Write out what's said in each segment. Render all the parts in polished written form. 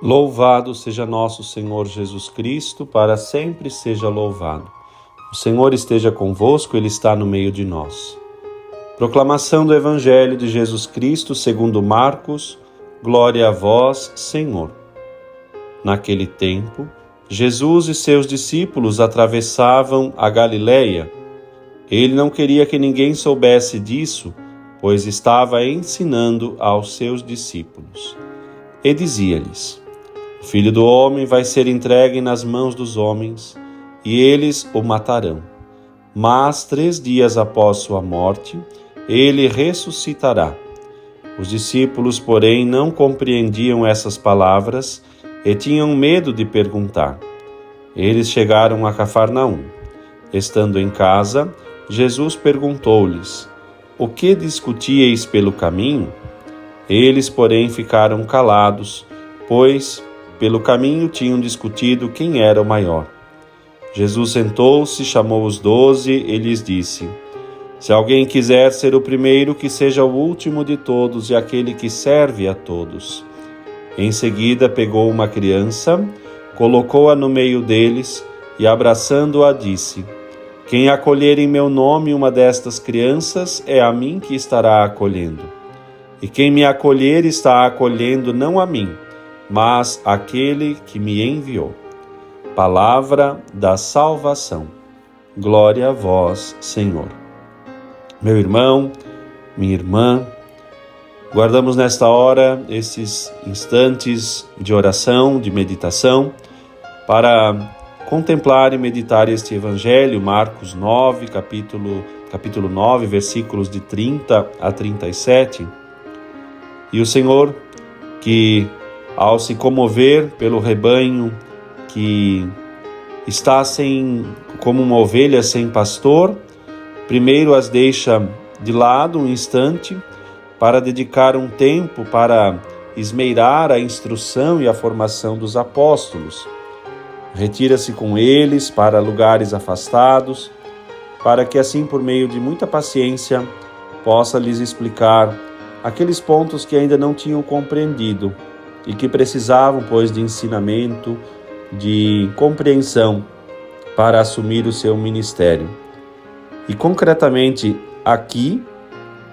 Louvado seja nosso Senhor Jesus Cristo, para sempre seja louvado. O Senhor esteja convosco, Ele está no meio de nós. Proclamação do Evangelho de Jesus Cristo segundo Marcos. Glória a vós, Senhor. Naquele tempo, Jesus e seus discípulos atravessavam a Galileia. Ele não queria que ninguém soubesse disso, pois estava ensinando aos seus discípulos. E dizia-lhes: O Filho do Homem vai ser entregue nas mãos dos homens, e eles o matarão. Mas 3 dias após sua morte, ele ressuscitará. Os discípulos, porém, não compreendiam essas palavras e tinham medo de perguntar. Eles chegaram a Cafarnaum. Estando em casa, Jesus perguntou-lhes: O que discutíeis pelo caminho? Eles, porém, ficaram calados, pois pelo caminho tinham discutido quem era o maior. Jesus sentou-se, chamou os 12 e lhes disse: Se alguém quiser ser o primeiro, que seja o último de todos e aquele que serve a todos. Em seguida pegou uma criança, colocou-a no meio deles e, abraçando-a, disse: Quem acolher em meu nome uma destas crianças, é a mim que estará acolhendo. E quem me acolher está acolhendo não a mim, mas aquele que me enviou. Palavra da salvação. Glória a vós, Senhor. Meu irmão, minha irmã, guardamos nesta hora esses instantes de oração, de meditação, para contemplar e meditar este Evangelho, Marcos 9, capítulo 9, versículos de 30 a 37. E o Senhor, que ao se comover pelo rebanho que está como uma ovelha sem pastor, primeiro as deixa de lado um instante para dedicar um tempo para esmeirar a instrução e a formação dos apóstolos. Retira-se com eles para lugares afastados, para que assim, por meio de muita paciência, possa lhes explicar aqueles pontos que ainda não tinham compreendido e que precisavam, pois, de ensinamento, de compreensão para assumir o seu ministério. E concretamente aqui,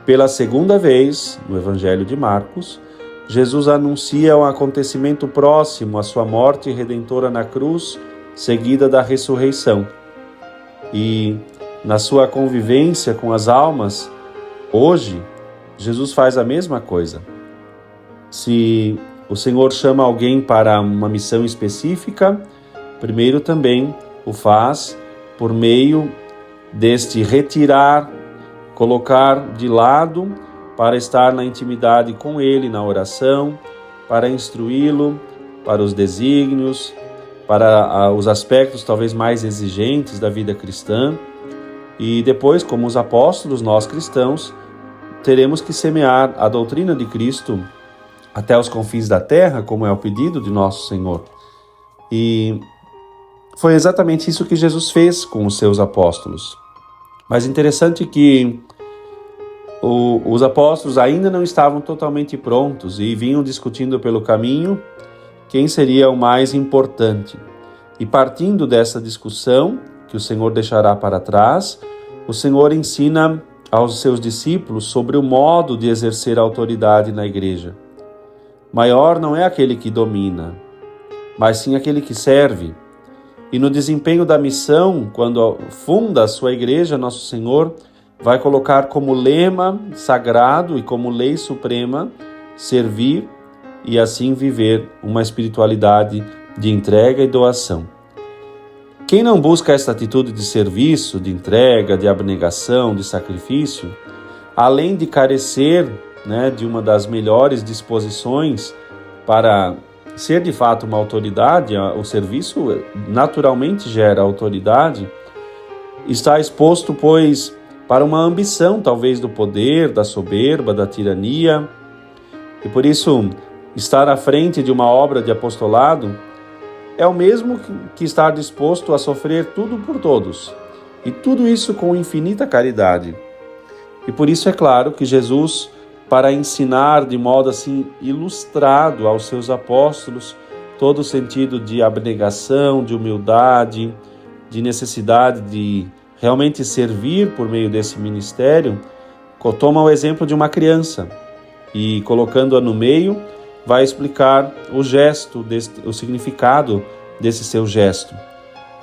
pela segunda vez, no Evangelho de Marcos, Jesus anuncia um acontecimento próximo à sua morte redentora na cruz, seguida da ressurreição. E na sua convivência com as almas, hoje, Jesus faz a mesma coisa. Se o Senhor chama alguém para uma missão específica, primeiro também o faz por meio deste retirar, colocar de lado para estar na intimidade com Ele, na oração, para instruí-lo, para os desígnios, para os aspectos talvez mais exigentes da vida cristã. E depois, como os apóstolos, nós cristãos, teremos que semear a doutrina de Cristo até os confins da terra, como é o pedido de nosso Senhor. E foi exatamente isso que Jesus fez com os seus apóstolos. Mas interessante que os apóstolos ainda não estavam totalmente prontos e vinham discutindo pelo caminho quem seria o mais importante. E partindo dessa discussão, que o Senhor deixará para trás, o Senhor ensina aos seus discípulos sobre o modo de exercer a autoridade na igreja. Maior não é aquele que domina, mas sim aquele que serve. E no desempenho da missão, quando funda a sua igreja, nosso Senhor vai colocar como lema sagrado e como lei suprema servir e assim viver uma espiritualidade de entrega e doação. Quem não busca esta atitude de serviço, de entrega, de abnegação, de sacrifício, além de carecer, de uma das melhores disposições para ser de fato uma autoridade, o serviço naturalmente gera autoridade, está exposto, pois, para uma ambição talvez do poder, da soberba, da tirania, e por isso estar à frente de uma obra de apostolado é o mesmo que estar disposto a sofrer tudo por todos, e tudo isso com infinita caridade. E por isso é claro que Jesus, para ensinar de modo assim ilustrado aos seus apóstolos todo o sentido de abnegação, de humildade, de necessidade de realmente servir por meio desse ministério, toma o exemplo de uma criança e, colocando-a no meio, vai explicar o gesto, o significado desse seu gesto.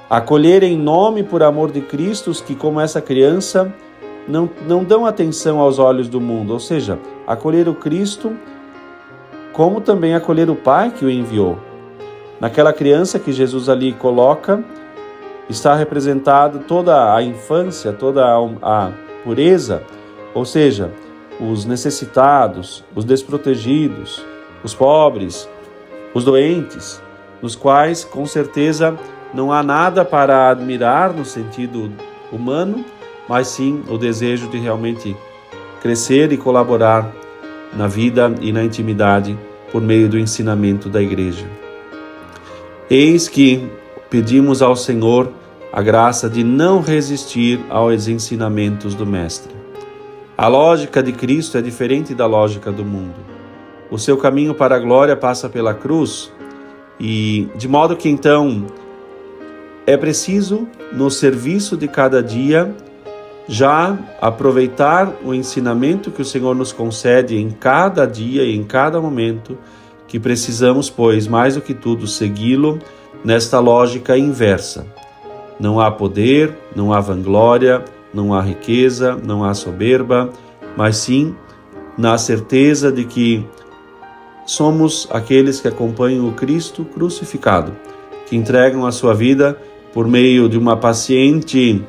Acolher em nome por amor de Cristo os que, como essa criança, não dão atenção aos olhos do mundo, ou seja, acolher o Cristo como também acolher o Pai que o enviou. Naquela criança que Jesus ali coloca, está representada toda a infância, toda a pureza, ou seja, os necessitados, os desprotegidos, os pobres, os doentes, nos quais, com certeza, não há nada para admirar no sentido humano, mas sim o desejo de realmente crescer e colaborar na vida e na intimidade por meio do ensinamento da Igreja. Eis que pedimos ao Senhor a graça de não resistir aos ensinamentos do Mestre. A lógica de Cristo é diferente da lógica do mundo. O seu caminho para a glória passa pela cruz e, de modo que então é preciso, no serviço de cada dia, já aproveitar o ensinamento que o Senhor nos concede em cada dia e em cada momento, que precisamos, pois, mais do que tudo, segui-lo nesta lógica inversa. Não há poder, não há vanglória, não há riqueza, não há soberba, mas sim na certeza de que somos aqueles que acompanham o Cristo crucificado, que entregam a sua vida por meio de uma paciente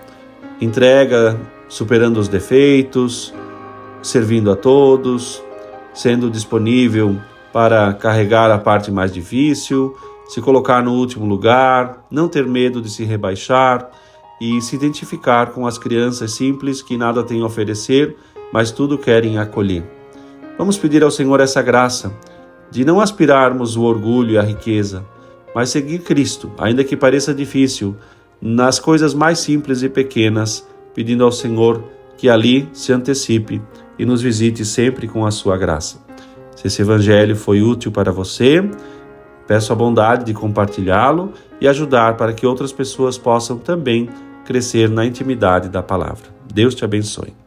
entrega, superando os defeitos, servindo a todos, sendo disponível para carregar a parte mais difícil, se colocar no último lugar, não ter medo de se rebaixar e se identificar com as crianças simples que nada têm a oferecer, mas tudo querem acolher. Vamos pedir ao Senhor essa graça de não aspirarmos o orgulho e a riqueza, mas seguir Cristo, ainda que pareça difícil, nas coisas mais simples e pequenas, pedindo ao Senhor que ali se antecipe e nos visite sempre com a sua graça. Se esse evangelho foi útil para você, peço a bondade de compartilhá-lo e ajudar para que outras pessoas possam também crescer na intimidade da palavra. Deus te abençoe.